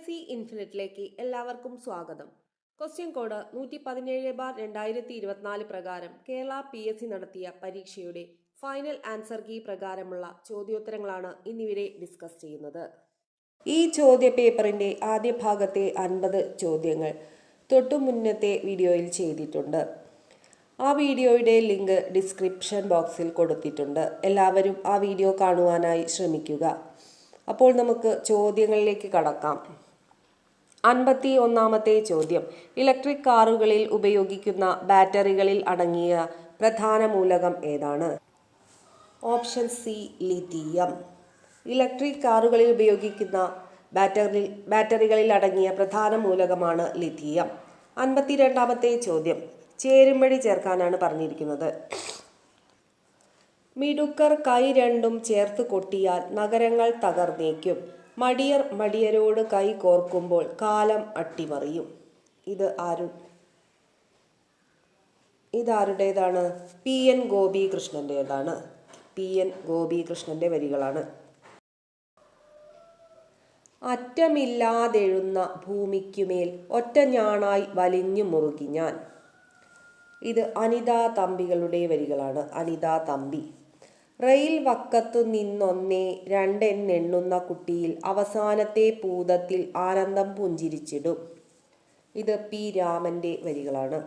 PSC ഇൻഫിനിറ്റിലേക്ക് എല്ലാവർക്കും സ്വാഗതം. Question code 117/2024 പ്രകാരം കേരള PSC നടത്തിയ പരീക്ഷയുടെ ഫൈനൽ ആൻസർ കീ പ്രകാരമുള്ള ചോദ്യോത്തരങ്ങളാണ് ഇന്നിവിടെ ഡിസ്കസ് ചെയ്യുന്നത്. ഈ ചോദ്യ പേപ്പറിന്റെ ആദ്യ ഭാഗത്തെ 50 ചോദ്യങ്ങൾ തൊട്ടു മുന്നത്തെ വീഡിയോയിൽ ചെയ്തിട്ടുണ്ട്. ആ വീഡിയോയുടെ ലിങ്ക് ഡിസ്ക്രിപ്ഷൻ ബോക്സിൽ കൊടുത്തിട്ടുണ്ട്. എല്ലാവരും ആ വീഡിയോ കാണുവാനായി ശ്രമിക്കുക. അപ്പോൾ നമുക്ക് ചോദ്യങ്ങളിലേക്ക് കടക്കാം. 51-ാമത്തെ ചോദ്യം. ഇലക്ട്രിക് കാറുകളിൽ ഉപയോഗിക്കുന്ന ബാറ്ററികളിൽ അടങ്ങിയ പ്രധാന മൂലകം ഏതാണ്? Option C lithium. ഇലക്ട്രിക് കാറുകളിൽ ഉപയോഗിക്കുന്ന ബാറ്ററികളിൽ അടങ്ങിയ പ്രധാന മൂലകമാണ് ലിഥിയം. 52-ാമത്തെ ചോദ്യം. ചേരുംപടി ചേർക്കാനാണ് പറഞ്ഞിരിക്കുന്നത്. മിടുക്കർ കൈ രണ്ടും ചേർത്ത് കൊട്ടിയാൽ നഗരങ്ങൾ തകർന്നേക്കും. മടിയർ മടിയരോട് കൈ കോർക്കുമ്പോൾ കാലം അട്ടിമറിയും. ഇതാരുടേതാണ്? PN ഗോപികൃഷ്ണൻ്റേതാണ്. PN ഗോപികൃഷ്ണൻ്റെ വരികളാണ്. അറ്റമില്ലാതെഴുന്ന ഭൂമിക്കുമേൽ ഒറ്റ ഞാണായി വലിഞ്ഞു മുറുകി ഞാൻ. ഇത് അനിതാ തമ്പികളുടെ വരികളാണ്. അനിതാ തമ്പി. റെയിൽ വക്കത്തു നിന്നൊന്നേ രണ്ടെണ്ണെണ്ണുന്ന കുട്ടിയിൽ അവസാനത്തെ പൂതത്തിൽ ആനന്ദം പുഞ്ചിരിച്ചിടും. ഇത് P രാമൻ്റെ വരികളാണ്.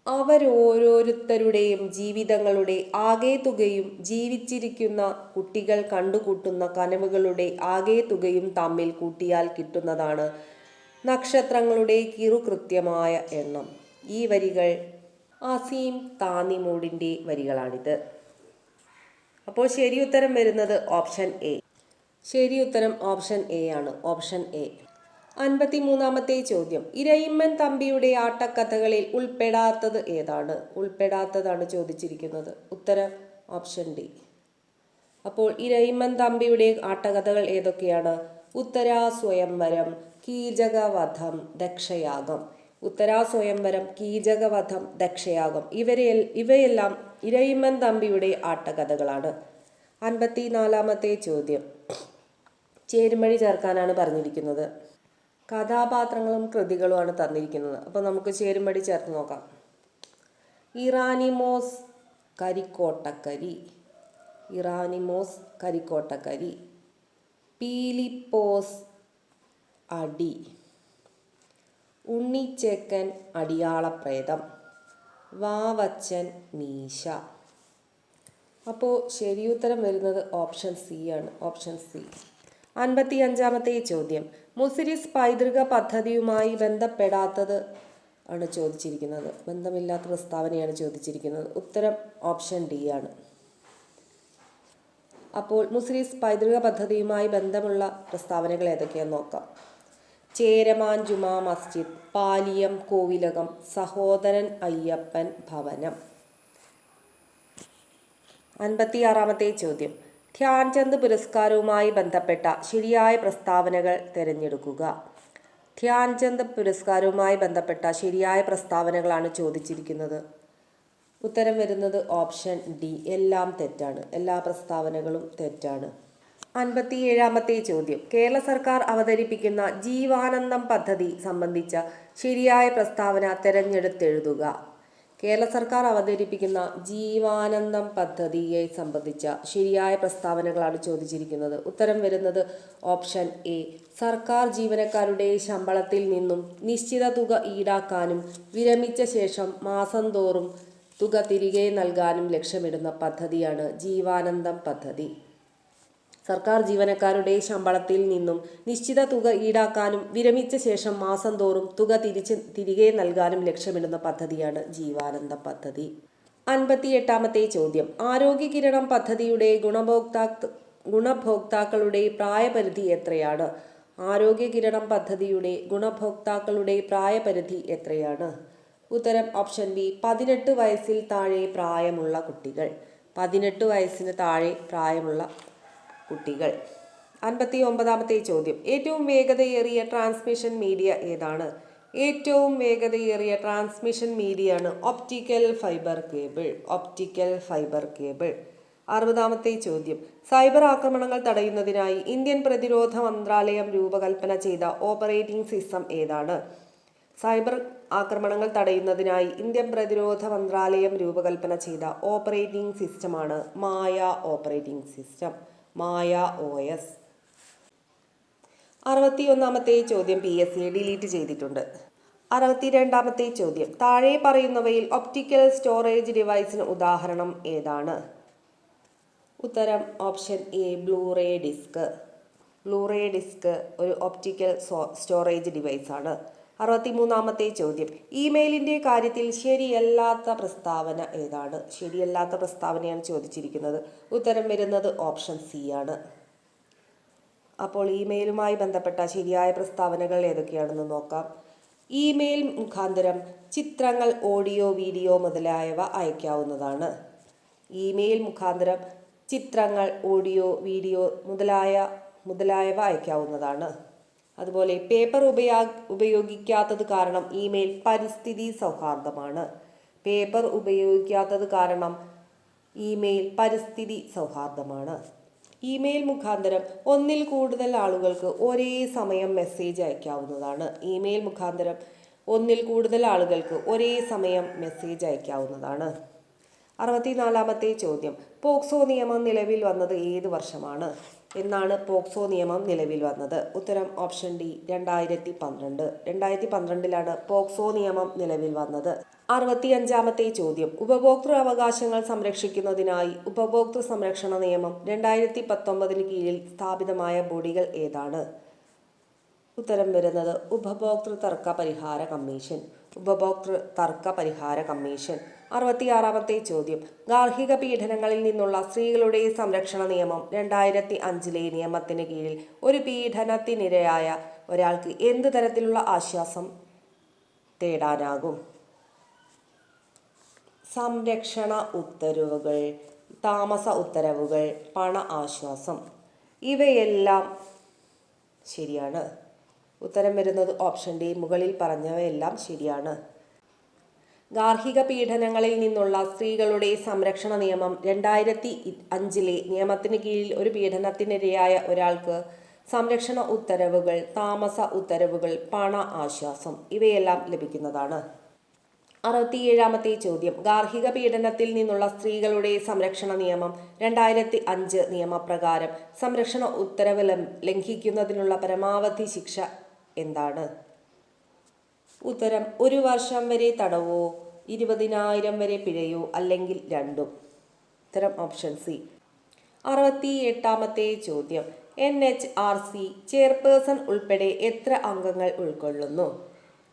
അവരോരോരുത്തരുടെയും ജീവിതങ്ങളുടെ ആകെത്തുകയും ജീവിച്ചിരിക്കുന്ന കുട്ടികൾ കണ്ടുകൂട്ടുന്ന കനവുകളുടെ ആകെത്തുകയും തമ്മിൽ കൂട്ടിയാൽ കിട്ടുന്നതാണ് നക്ഷത്രങ്ങളുടെ കിറുകൃത്യമായ എണ്ണം. ഈ വരികൾ അസീം താന്നിമൂടിൻ്റെ വരികളാണിത്. അപ്പോൾ ശരിയുത്തരം വരുന്നത് ഓപ്ഷൻ എ. ശരിയുത്തരം ഓപ്ഷൻ എ ആണ്. Option A. 53-ാമത്തെ ചോദ്യം. ഇരയിമ്മൻ തമ്പിയുടെ ആട്ടക്കഥകളിൽ ഉൾപ്പെടാത്തത് ഏതാണ്? ഉൾപ്പെടാത്തതാണ് ചോദിച്ചിരിക്കുന്നത്. ഉത്തരം ഓപ്ഷൻ ഡി. അപ്പോൾ ഇരയിമ്മൻ തമ്പിയുടെ ആട്ടകഥകൾ ഏതൊക്കെയാണ്? ഉത്തരാസ്വയംവരം, കീചകവധം, ദക്ഷയാഗം. ഉത്തരാസ്വയംവരം, കീചകവധം, ദക്ഷയാഗം ഇവയെല്ലാം ഇരയിമ്മൻ തമ്പിയുടെ ആട്ടകഥകളാണ്. 54-ാമത്തെ ചോദ്യം. ചേരുംപടി ചേർക്കാനാണ് പറഞ്ഞിരിക്കുന്നത്. കഥാപാത്രങ്ങളും കൃതികളുമാണ് തന്നിരിക്കുന്നത്. അപ്പോൾ നമുക്ക് ചേരുംപടി ചേർത്ത് നോക്കാം. ഇറാനിമോസ് കരിക്കോട്ടക്കരി. ഇറാനിമോസ് കരിക്കോട്ടക്കരി. പീലിപ്പോസ് അടി. ഉണ്ണിച്ചേക്കൻ അടിയാളപ്രേതം. വാവച്ചൻ മീശ. അപ്പോൾ ശരിയുത്തരം വരുന്നത് ഓപ്ഷൻ സി ആണ്. Option C. 55-ാമത്തെ ചോദ്യം. മുസിരിസ് പൈതൃക പദ്ധതിയുമായി ബന്ധപ്പെടാത്തത് ആണ് ചോദിച്ചിരിക്കുന്നത്. ബന്ധമില്ലാത്ത പ്രസ്താവനയാണ് ചോദിച്ചിരിക്കുന്നത്. ഉത്തരം ഓപ്ഷൻ ഡി ആണ്. അപ്പോൾ മുസിരിസ് പൈതൃക പദ്ധതിയുമായി ബന്ധമുള്ള പ്രസ്താവനകൾ ഏതൊക്കെയാണെന്ന് നോക്കാം. ചേരമാൻ ജുമാ മസ്ജിദ്, പാലിയം കോവിലകം, സഹോദരൻ അയ്യപ്പൻ ഭവനം. 56-ാമത്തെ ചോദ്യം. ധ്യാൻചന്ദ് പുരസ്കാരവുമായി ബന്ധപ്പെട്ട ശരിയായ പ്രസ്താവനകൾ തിരഞ്ഞെടുക്കുക. ധ്യാൻചന്ദ് പുരസ്കാരവുമായി ബന്ധപ്പെട്ട ശരിയായ പ്രസ്താവനകളാണ് ചോദിച്ചിരിക്കുന്നത്. ഉത്തരം വരുന്നത് ഓപ്ഷൻ ഡി. എല്ലാം തെറ്റാണ്. എല്ലാ പ്രസ്താവനകളും തെറ്റാണ്. 57-ാമത്തെ ചോദ്യം. കേരള സർക്കാർ അവതരിപ്പിക്കുന്ന ജീവാനന്ദം പദ്ധതി സംബന്ധിച്ച ശരിയായ പ്രസ്താവന തിരഞ്ഞെടുത്തെഴുതുക. കേരള സർക്കാർ അവതരിപ്പിക്കുന്ന ജീവാനന്ദം പദ്ധതിയെ സംബന്ധിച്ച ശരിയായ പ്രസ്താവനകളാണ് ചോദിച്ചിരിക്കുന്നത്. ഉത്തരം വരുന്നത് ഓപ്ഷൻ എ. സർക്കാർ ജീവനക്കാരുടെ ശമ്പളത്തിൽ നിന്നും നിശ്ചിത തുക ഈടാക്കാനും വിരമിച്ച ശേഷം മാസം തോറും തുക തിരികെ നൽകാനും ലക്ഷ്യമിടുന്ന പദ്ധതിയാണ് ജീവാനന്ദം പദ്ധതി. സർക്കാർ ജീവനക്കാരുടെ ശമ്പളത്തിൽ നിന്നും നിശ്ചിത തുക ഈടാക്കാനും വിരമിച്ച ശേഷം മാസം തോറും തുക തിരികെ നൽകാനും ലക്ഷ്യമിടുന്ന പദ്ധതിയാണ് ജീവാനന്ദ പദ്ധതി. 58-ാമത്തെ ചോദ്യം. ആരോഗ്യ കിരണം പദ്ധതിയുടെ ഗുണഭോക്താക്കളുടെ പ്രായപരിധി എത്രയാണ്? ആരോഗ്യ കിരണം പദ്ധതിയുടെ ഗുണഭോക്താക്കളുടെ പ്രായപരിധി എത്രയാണ്? ഉത്തരം ഓപ്ഷൻ ബി. 18 വയസ്സിൽ താഴെ പ്രായമുള്ള കുട്ടികൾ. 18 വയസ്സിന് താഴെ പ്രായമുള്ള കുട്ടികൾ. 59-ാമത്തെ ചോദ്യം. ഏറ്റവും വേഗതയേറിയ ട്രാൻസ്മിഷൻ മീഡിയ ഏതാണ്? ഏറ്റവും വേഗതയേറിയ ട്രാൻസ്മിഷൻ മീഡിയയാണ് optical fibre cable. Optical fibre cable. 60-ാമത്തെ ചോദ്യം സൈബർ ആക്രമണങ്ങൾ തടയുന്നതിനായി ഇന്ത്യൻ പ്രതിരോധ മന്ത്രാലയം രൂപകൽപ്പന ചെയ്ത ഓപ്പറേറ്റിംഗ് സിസ്റ്റം ഏതാണ്? സൈബർ ആക്രമണങ്ങൾ തടയുന്നതിനായി ഇന്ത്യൻ പ്രതിരോധ മന്ത്രാലയം രൂപകൽപ്പന ചെയ്ത ഓപ്പറേറ്റിംഗ് സിസ്റ്റമാണ് മായ ഓപ്പറേറ്റിംഗ് സിസ്റ്റം, മായ OS. 61-ാമത്തെ ചോദ്യം PSC ഡിലീറ്റ് ചെയ്തിട്ടുണ്ട്. 62-ാമത്തെ ചോദ്യം താഴെ പറയുന്നവയിൽ ഒപ്റ്റിക്കൽ സ്റ്റോറേജ് ഡിവൈസിന് ഉദാഹരണം ഏതാണ്? ഉത്തരം option A Blu ray disc. Blu ray disc ഒരു ഒപ്റ്റിക്കൽ സ്റ്റോറേജ് ഡിവൈസാണ്. 63-ാമത്തെ ചോദ്യം ഇമെയിലിൻ്റെ കാര്യത്തിൽ ശരിയല്ലാത്ത പ്രസ്താവന ഏതാണ്? ശരിയല്ലാത്ത പ്രസ്താവനയാണ് ചോദിച്ചിരിക്കുന്നത്. ഉത്തരം വരുന്നത് ഓപ്ഷൻ സി ആണ്. അപ്പോൾ ഇമെയിലുമായി ബന്ധപ്പെട്ട ശരിയായ പ്രസ്താവനകൾ ഏതൊക്കെയാണെന്ന് നോക്കാം. ഇമെയിൽ മുഖാന്തരം ചിത്രങ്ങൾ, ഓഡിയോ, വീഡിയോ മുതലായവ അയക്കാവുന്നതാണ്. ഇമെയിൽ മുഖാന്തരം ചിത്രങ്ങൾ, ഓഡിയോ, വീഡിയോ മുതലായവ അയക്കാവുന്നതാണ്. അതുപോലെ പേപ്പർ ഉപയോഗിക്കാത്തത് കാരണം ഇമെയിൽ പരിസ്ഥിതി സൗഹാർദ്ദമാണ്. പേപ്പർ ഉപയോഗിക്കാത്തത് കാരണം ഇമെയിൽ പരിസ്ഥിതി സൗഹാർദ്ദമാണ്. ഇമെയിൽ മുഖാന്തരം ഒന്നിൽ കൂടുതൽ ആളുകൾക്ക് ഒരേ സമയം മെസ്സേജ് അയക്കാവുന്നതാണ്. ഇമെയിൽ മുഖാന്തരം ഒന്നിൽ കൂടുതൽ ആളുകൾക്ക് ഒരേ സമയം മെസ്സേജ് അയക്കാവുന്നതാണ്. 64-ാമത്തെ ചോദ്യം പോക്സോ നിയമം നിലവിൽ വന്നത് ഏത് വർഷമാണ്? എന്നാണ് പോക്സോ നിയമം നിലവിൽ വന്നത്? ഉത്തരം ഓപ്ഷൻ ഡി 2012. 2012-ലാണ് പോക്സോ നിയമം നിലവിൽ വന്നത്. 65-ാമത്തെ ചോദ്യം ഉപഭോക്തൃ അവകാശങ്ങൾ സംരക്ഷിക്കുന്നതിനായി ഉപഭോക്തൃ സംരക്ഷണ നിയമം 2019 കീഴിൽ സ്ഥാപിതമായ ബോഡികൾ ഏതാണ്? ഉത്തരം വരുന്നത് ഉപഭോക്തൃ തർക്ക പരിഹാര കമ്മീഷൻ. ഉപഭോക്തൃ തർക്ക പരിഹാര കമ്മീഷൻ. 66-ാമത്തെ ചോദ്യം ഗാർഹിക പീഡനങ്ങളിൽ നിന്നുള്ള സ്ത്രീകളുടെ സംരക്ഷണ നിയമം 2005-ലെ നിയമത്തിന് കീഴിൽ ഒരു പീഡനത്തിനിരയായ ഒരാൾക്ക് എന്ത് തരത്തിലുള്ള ആശ്വാസം തേടാനാകും? സംരക്ഷണ ഉത്തരവുകൾ, താമസ ഉത്തരവുകൾ, പണ ആശ്വാസം. ഇവയെല്ലാം ശരിയാണ്. ഉത്തരം വരുന്നത് ഓപ്ഷൻ ഡി മുകളിൽ പറഞ്ഞവയെല്ലാം ശരിയാണ്. ഗാർഹിക പീഡനങ്ങളിൽ നിന്നുള്ള സ്ത്രീകളുടെ സംരക്ഷണ നിയമം 2005-ലെ നിയമത്തിന് കീഴിൽ ഒരു പീഡനത്തിനിരയായ ഒരാൾക്ക് സംരക്ഷണ ഉത്തരവുകൾ, താമസ ഉത്തരവുകൾ, പണ ആശ്വാസം ഇവയെല്ലാം ലഭിക്കുന്നതാണ്. 67-ാമത്തെ ചോദ്യം ഗാർഹിക പീഡനത്തിൽ നിന്നുള്ള സ്ത്രീകളുടെ സംരക്ഷണ നിയമം 2005 നിയമപ്രകാരം സംരക്ഷണ ഉത്തരവ് ലംഘിക്കുന്നതിനുള്ള പരമാവധി ശിക്ഷ എന്താണ്? ഉത്തരം 1 വർഷം വരെ തടവോ 20,000 വരെ പിഴയോ അല്ലെങ്കിൽ രണ്ടും. ഉത്തരം ഓപ്ഷൻ സി. 68-ാമത്തെ ചോദ്യം NHRC ചെയർപേഴ്സൺ ഉൾപ്പെടെ എത്ര അംഗങ്ങൾ ഉൾക്കൊള്ളുന്നു?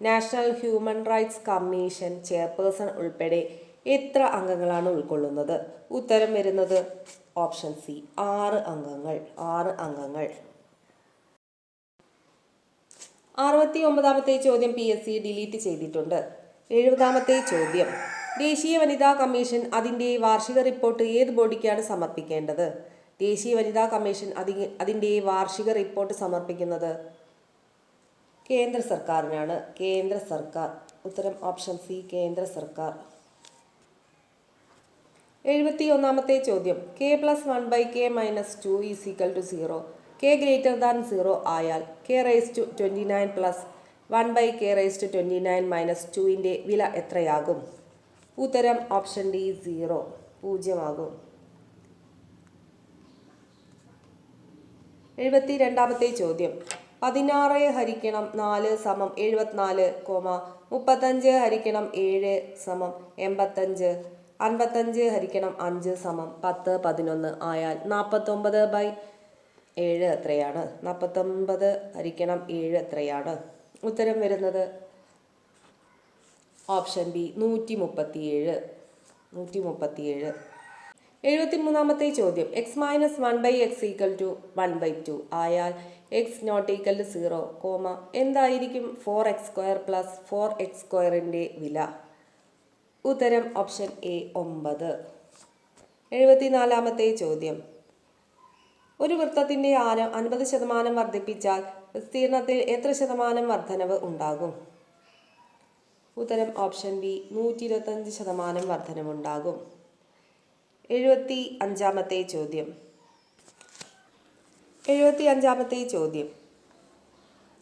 National human rights commission chairperson ഉൾപ്പെടെ എത്ര അംഗങ്ങളാണ് ഉൾക്കൊള്ളുന്നത്? ഉത്തരം വരുന്നത് ഓപ്ഷൻ സി 6 അംഗങ്ങൾ. 6 അംഗങ്ങൾ. 69-ാമത്തെ ചോദ്യം PSC ഡിലീറ്റ് ചെയ്തിട്ടുണ്ട്. 70-ാമത്തെ ചോദ്യം ദേശീയ വനിതാ കമ്മീഷൻ അതിൻ്റെ വാർഷിക റിപ്പോർട്ട് ഏത് ബോഡിക്കാണ് സമർപ്പിക്കേണ്ടത്? ദേശീയ വനിതാ കമ്മീഷൻ അതിൻ്റെ വാർഷിക റിപ്പോർട്ട് സമർപ്പിക്കുന്നത് കേന്ദ്ര സർക്കാരിനാണ്. കേന്ദ്ര സർക്കാർ. ഉത്തരം ഓപ്ഷൻ സി കേന്ദ്ര സർക്കാർ. 71-ാമത്തെ ചോദ്യം k+1/k-2 = 0. k greater than 0 ആയാൽ k⁻29 + 1/k⁻29 - 2 വില എത്രയാകും? ഉത്തരം ഓപ്ഷൻ ഡി 0 ആകും. 72-ാമത്തെ ചോദ്യം 16 × 4 = 74, 35 × 7 = 85, 55 × 5 = 10, 11 ആയാൽ 49/7 എത്രയാണ്? 49 × 7 എത്രയാണ്? ഉത്തരം വരുന്നത് ഓപ്ഷൻ ബി 137. 73-ാമത്തെ ചോദ്യം x-1/x = 1/2 ആയാൽ x ≠ 0, എന്തായിരിക്കും 4x² + 4x² വില? ഉത്തരം ഓപ്ഷൻ എ 9. 74-ാമത്തെ ചോദ്യം ഒരു വൃത്തത്തിൻ്റെ ആരം 50% വർദ്ധിപ്പിച്ചാൽ വിസ്തീർണത്തിൽ എത്ര ശതമാനം വർധനവ് ഉണ്ടാകും? ഉത്തരം ഓപ്ഷൻ ബി 125% വർധനവുണ്ടാകും. 75-ാമത്തെ ചോദ്യം.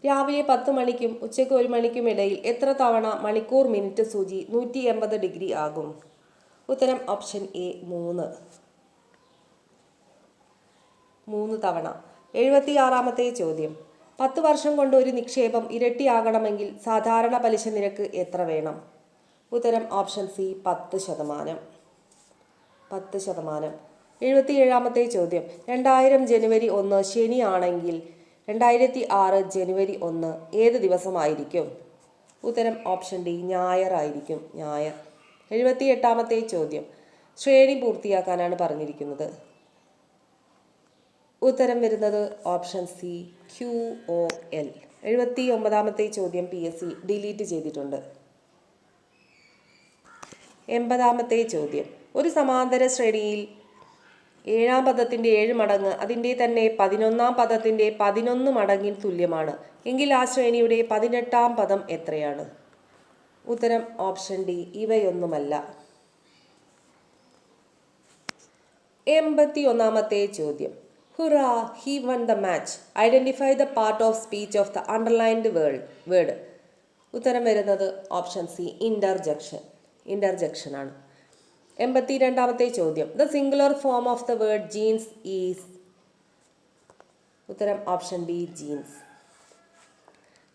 രാവിലെ 10 മണിക്കും ഉച്ചയ്ക്ക് 1 മണിക്കും ഇടയിൽ എത്ര തവണ മണിക്കൂർ മിനിറ്റ് സൂചി 180 ഡിഗ്രി ആകും? ഉത്തരം ഓപ്ഷൻ എ 3 തവണ. 76-ാമത്തെ ചോദ്യം. 10 വർഷം കൊണ്ട് ഒരു നിക്ഷേപം ഇരട്ടിയാകണമെങ്കിൽ സാധാരണ പലിശ നിരക്ക് എത്ര വേണം? ഉത്തരം ഓപ്ഷൻ സി 10%. 77-ാമത്തെ ചോദ്യം. 2000 ജനുവരി 1 ശനി ആണെങ്കിൽ 2006 ജനുവരി 1 ഏത് ദിവസമായിരിക്കും? ഉത്തരം ഓപ്ഷൻ ഡി ഞായർ ആയിരിക്കും. ഞായർ. 78-ാമത്തെ ചോദ്യം. ശ്രേണി പൂർത്തിയാക്കാനാണ് പറഞ്ഞിരിക്കുന്നത്. ഉത്തരം വരുന്നത് ഓപ്ഷൻ സി QOL. 79-ാമത്തെ ചോദ്യം PSC ഡിലീറ്റ് ചെയ്തിട്ടുണ്ട്. 80-ാമത്തെ ചോദ്യം. ഒരു സമാന്തര ശ്രേണിയിൽ 7-ാം പദത്തിൻ്റെ 7 മടങ്ങ് അതിൻ്റെ തന്നെ 11-ാം പദത്തിൻ്റെ 11 മടങ്ങിന് തുല്യമാണ് എങ്കിൽ ആ ശ്രേണിയുടെ 18-ാം പദം എത്രയാണ്? ഉത്തരം ഓപ്ഷൻ ഡി ഇവയൊന്നുമല്ല. 81-ാമത്തെ ചോദ്യം. Hurrah, he won the match. Identify the part of speech of the underlined word. ഉത്തരം വരുന്നത് ഓപ്ഷൻ സി ഇന്റർജെക്ഷൻ ആണ്. 82-ാമത്തെ ചോദ്യം. The singular form of the word jeans is. ഉത്തരം ഓപ്ഷൻ ബി ജീൻസ്.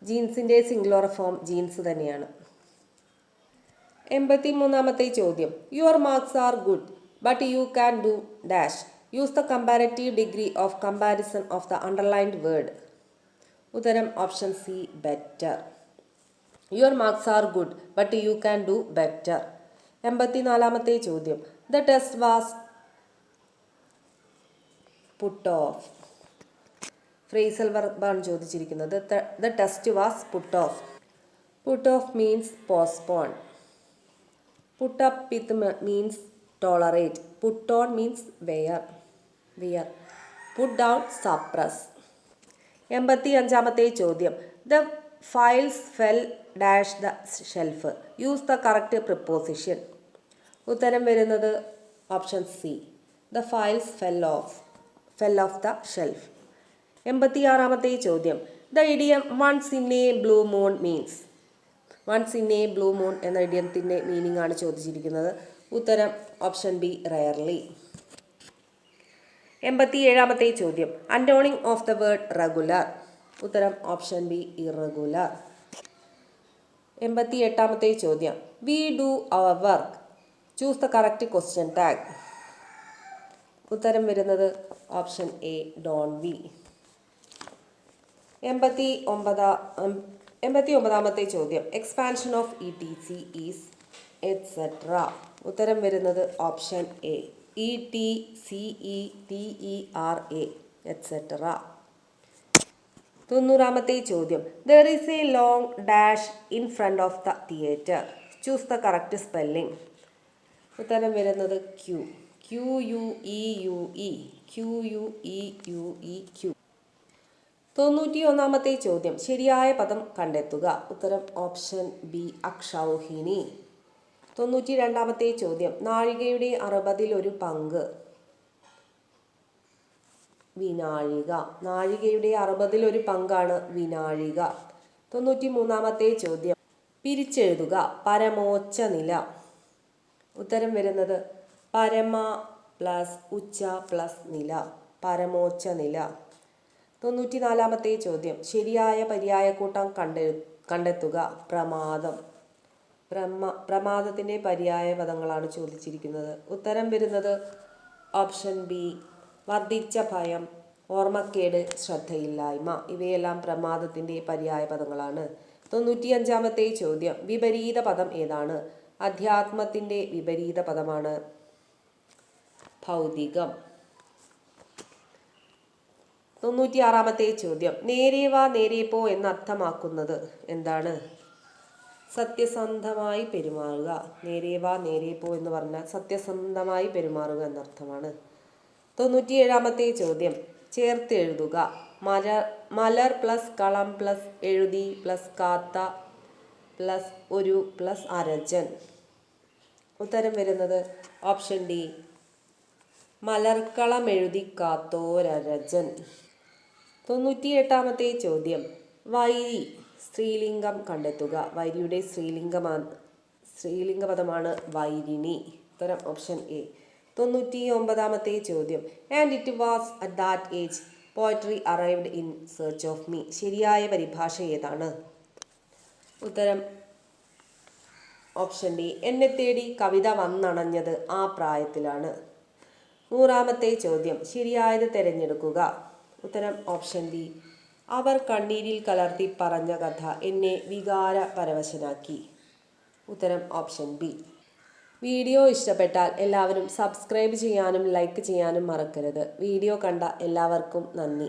ജീൻസിൻ്റെ സിംഗുലർ ഫോം ജീൻസ് തന്നെയാണ്. 83-ാമത്തെ ചോദ്യം. Your marks are good but you can do dash. Use the comparative degree of comparison of the underlined word. ഉത്തരം option C better. Your marks are good but you can do better. 84-ാമത്തെ ചോദ്യം. The test was put off. Phrasal വെർബാണ് ചോദിച്ചിരിക്കുന്നത്. The test was put off. Put off means postpone. Put up with means tolerate. Put on means wear. Put down suppress. 85-ാമത്തെ ചോദ്യം. The files fell dash the shelf. Use the correct preposition. ഉത്തരം വരുന്നത് option C the files fell off the shelf. 86-ാമത്തെ ചോദ്യം. The idiom once in a blue moon means. Once in a blue moon എന്ന ഇഡിയത്തിൻ്റെ meaning ആണ് ചോദിച്ചിരിക്കുന്നത്. ഉത്തരം option B rarely. 87-ാമത്തെ ചോദ്യം. Antonym of the word regular. ഉത്തരം ഓപ്ഷൻ ബി ഇറഗുലർ. 88-ാമത്തെ ചോദ്യം. We do our work. Choose the correct question tag. ഉത്തരം വരുന്നത് ഓപ്ഷൻ എ ഡോൺ വി. 89-ാമത്തെ ചോദ്യം. Expansion of ETC is et cetera. ഉത്തരം വരുന്നത് ഓപ്ഷൻ എ ETCETERA എറ്റ്സെട്ര. 90-ാമത്തെ ചോദ്യം. There is a long dash in front of the theatre. Choose the correct spelling. ഉത്തരം വരുന്നത് QUEUE. 91-ാമത്തെ ചോദ്യം. ശരിയായ പദം കണ്ടെത്തുക. ഉത്തരം ഓപ്ഷൻ ബി അക്ഷൗഹിണി. 92-ാമത്തെ ചോദ്യം. നാഴികയുടെ 60-ൽ1 പങ്ക്. വിനാഴിക. നാഴികയുടെ 60-ൽ1 പങ്കാണ് വിനാഴിക. 93-ാമത്തെ ചോദ്യം. പിരിച്ചെഴുതുക. പരമോച്ച നില. ഉത്തരം വരുന്നത് പരമ പ്ലസ് ഉച്ച പ്ലസ് നില. പരമോച്ച നില. 94-ാമത്തെ ചോദ്യം. ശരിയായ പര്യായക്കൂട്ടം കണ്ടെത്തുക. പ്രമാദം. പ്രമാദത്തിൻ്റെ പര്യായ പദങ്ങളാണ് ചോദിച്ചിരിക്കുന്നത്. ഉത്തരം വരുന്നത് ഓപ്ഷൻ ബി വർദ്ധിച്ച ഭയം, ഓർമ്മക്കേട്, ശ്രദ്ധയില്ലായ്മ. ഇവയെല്ലാം പ്രമാദത്തിൻ്റെ പര്യായ പദങ്ങളാണ്. 95-ാമത്തെ ചോദ്യം. വിപരീത പദം ഏതാണ്? അധ്യാത്മത്തിൻ്റെ വിപരീത പദമാണ് ഭൗതികം. 96-ാമത്തെ ചോദ്യം. നേരെ വാ നേരെ പോ എന്നർത്ഥമാക്കുന്നത് എന്താണ്? സത്യസന്ധമായി പെരുമാറുക. നേരെ വാ നേരെ പോ എന്ന് പറഞ്ഞാൽ സത്യസന്ധമായി പെരുമാറുക എന്നർത്ഥമാണ്. 97-ാമത്തെ ചോദ്യം. ചേർത്ത് എഴുതുക. മലർ പ്ലസ് കളം പ്ലസ് എഴുതി പ്ലസ് കാത്ത പ്ലസ് ഒരു പ്ലസ് അരജൻ. ഉത്തരം വരുന്നത് ഓപ്ഷൻ ഡി മലർക്കളമെഴുതി കാത്തോരരജൻ. 98-ാമത്തെ ചോദ്യം. വൈരി സ്ത്രീലിംഗം കണ്ടെത്തുക. വൈരിയുടെ സ്ത്രീലിംഗ പദമാണ് വൈരിണി. ഉത്തരം ഓപ്ഷൻ എ. 99-ാമത്തെ ചോദ്യം. And it was at that age poetry arrived in search of me. ശരിയായ പരിഭാഷ ഏതാണ്? ഉത്തരം ഓപ്ഷൻ ഡി. എന്നെ തേടി കവിത വന്നണഞ്ഞത് ആ പ്രായത്തിലാണ്. 100-ാമത്തെ ചോദ്യം. ശരിയായത് തിരഞ്ഞെടുക്കുക. ഉത്തരം ഓപ്ഷൻ ഡി. അവർ കണ്ണീരിൽ കലർത്തി പറഞ്ഞ കഥ എന്നെ വികാരപരവശനാക്കി. ഉത്തരം ഓപ്ഷൻ ബി. വീഡിയോ ഇഷ്ടപ്പെട്ടാൽ എല്ലാവരും സബ്സ്ക്രൈബ് ചെയ്യാനും ലൈക്ക് ചെയ്യാനും മറക്കരുത്. വീഡിയോ കണ്ട എല്ലാവർക്കും നന്ദി.